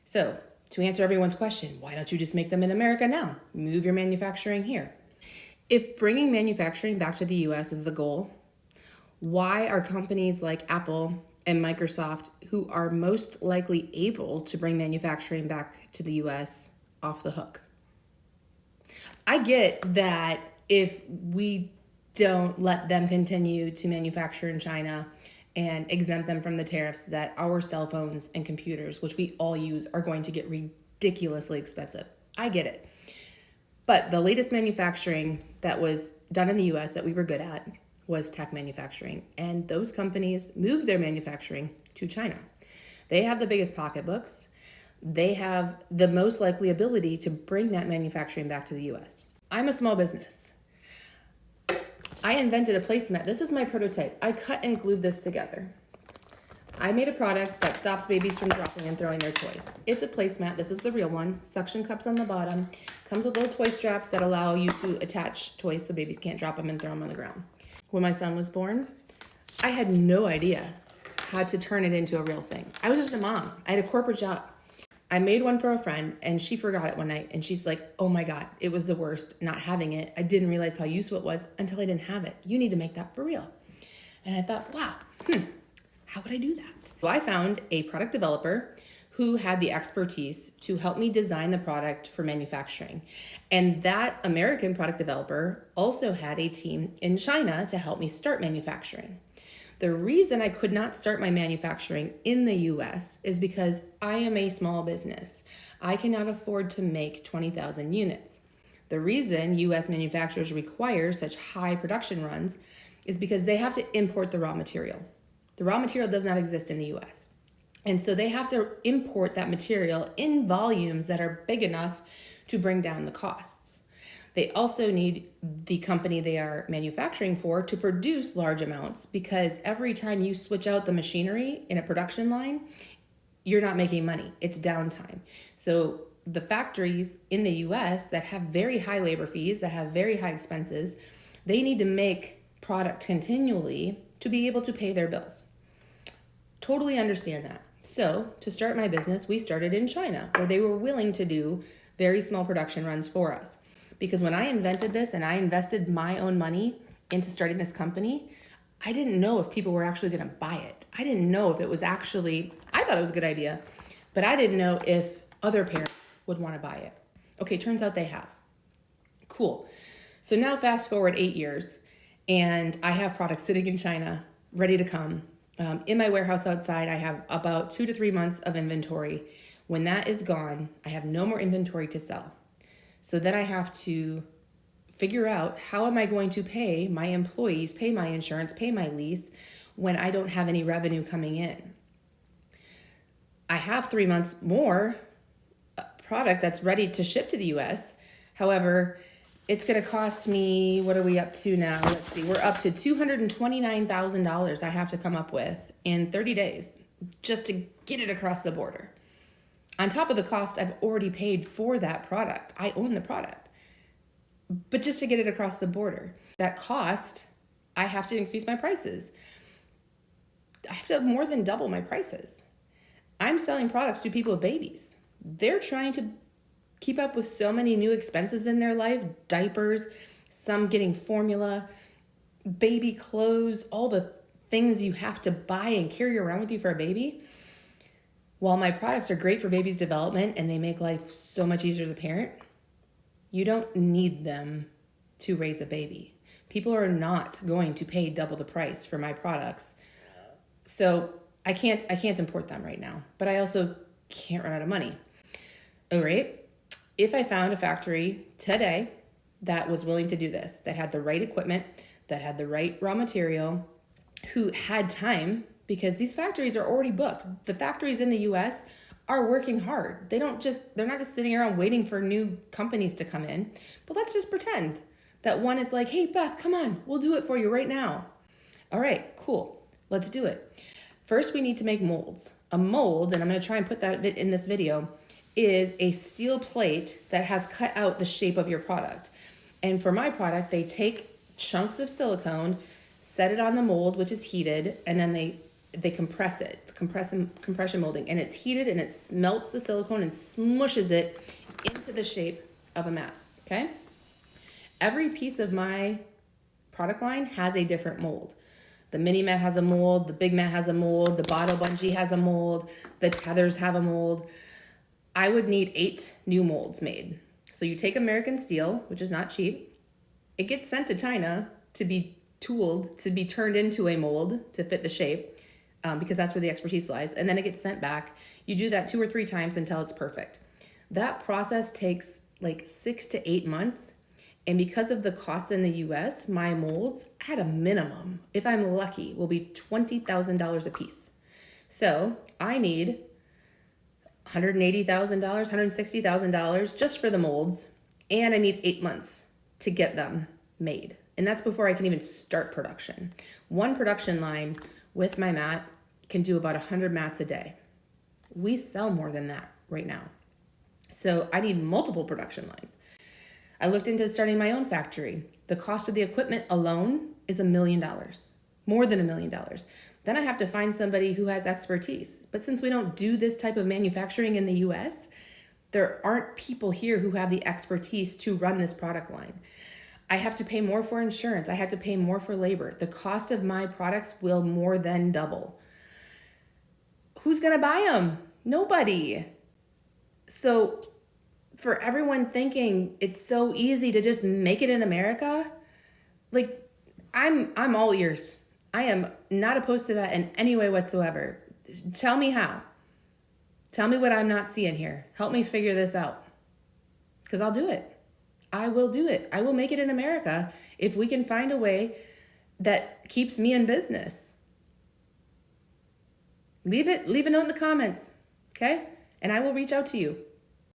So, to answer everyone's question, why don't you just make them in America now? Move your manufacturing here. If bringing manufacturing back to the US is the goal, why are companies like Apple and Microsoft, who are most likely able to bring manufacturing back to the US, off the hook? I get that if we don't let them continue to manufacture in China and exempt them from the tariffs, that our cell phones and computers, which we all use, are going to get ridiculously expensive. I get it. But the latest manufacturing that was done in the US that we were good at was tech manufacturing. And those companies moved their manufacturing to China. They have the biggest pocketbooks. They have the most likely ability to bring that manufacturing back to the US. I'm a small business. I invented a placemat. This is my prototype. I cut and glued this together. I made a product that stops babies from dropping and throwing their toys. It's a placemat. This is the real one. Suction cups on the bottom. Comes with little toy straps that allow you to attach toys so babies can't drop them and throw them on the ground. When my son was born, I had no idea how to turn it into a real thing. I was just a mom. I had a corporate job. I made one for a friend and she forgot it one night and she's like, oh my God, it was the worst not having it. I didn't realize how useful it was until I didn't have it. You need to make that for real. And I thought, wow, how would I do that? So I found a product developer who had the expertise to help me design the product for manufacturing. And that American product developer also had a team in China to help me start manufacturing. The reason I could not start my manufacturing in the US is because I am a small business. I cannot afford to make 20,000 units. The reason US manufacturers require such high production runs is because they have to import the raw material. The raw material does not exist in the US. And so they have to import that material in volumes that are big enough to bring down the costs. They also need the company they are manufacturing for to produce large amounts, because every time you switch out the machinery in a production line, you're not making money. It's downtime. So the factories in the US that have very high labor fees, that have very high expenses, they need to make product continually to be able to pay their bills. Totally understand that. So to start my business, we started in China, where they were willing to do very small production runs for us. Because when I invented this and I invested my own money into starting this company, I didn't know if people were actually going to buy it. I didn't know if it was actually, I thought it was a good idea, but I didn't know if other parents would want to buy it. Okay, turns out they have. Cool. So now fast forward 8 years, and I have products sitting in China ready to come. In my warehouse outside, I have about 2 to 3 months of inventory. When that is gone, I have no more inventory to sell. So then I have to figure out, how am I going to pay my employees, pay my insurance, pay my lease when I don't have any revenue coming in? I have 3 months more product that's ready to ship to the US. However, it's going to cost me, what are we up to now? Let's see, we're up to $229,000 I have to come up with in 30 days just to get it across the border. On top of the cost I've already paid for that product. I own the product. But just to get it across the border, that cost, I have to increase my prices. I have to more than double my prices. I'm selling products to people with babies. They're trying to keep up with so many new expenses in their life, diapers, some getting formula, baby clothes, all the things you have to buy and carry around with you for a baby. While my products are great for baby's development and they make life so much easier as a parent, you don't need them to raise a baby. People are not going to pay double the price for my products. So I can't import them right now, but I also can't run out of money. All right. If I found a factory today that was willing to do this, that had the right equipment, that had the right raw material, who had time, because these factories are already booked. The factories in the US are working hard. They're not just sitting around waiting for new companies to come in. But let's just pretend that one is like, hey, Beth, come on, we'll do it for you right now. All right, cool, let's do it. First, we need to make molds. A mold, and I'm gonna try and put that in this video, is a steel plate that has cut out the shape of your product. And for my product, they take chunks of silicone, set it on the mold, which is heated, and then they they compress it. It's compression molding, and it's heated and it melts the silicone and smushes it into the shape of a mat. Okay? Every piece of my product line has a different mold. The mini mat has a mold, the big mat has a mold, the bottle bungee has a mold, the tethers have a mold. I would need 8 new molds made. So you take American steel, which is not cheap. It gets sent to China to be tooled, to be turned into a mold to fit the shape, because that's where the expertise lies. And then it gets sent back. You do that 2 or 3 times until it's perfect. That process takes like 6 to 8 months. And because of the cost in the US, my molds at a minimum, if I'm lucky, will be $20,000 a piece. So I need $180,000, $160,000 just for the molds. And I need 8 months to get them made. And that's before I can even start production. One production line with my mat can do about 100 mats a day. We sell more than that right now. So I need multiple production lines. I looked into starting my own factory. The cost of the equipment alone is $1 million, more than $1 million. Then I have to find somebody who has expertise. But since we don't do this type of manufacturing in the US, there aren't people here who have the expertise to run this product line. I have to pay more for insurance. I have to pay more for labor. The cost of my products will more than double. Who's gonna buy them? Nobody. So for everyone thinking it's so easy to just make it in America, like I'm all ears. I am not opposed to that in any way whatsoever. Tell me how. Tell me what I'm not seeing here. Help me figure this out. Because I'll do it. I will do it. I will make it in America if we can find a way that keeps me in business. Leave a note in the comments, okay? And I will reach out to you.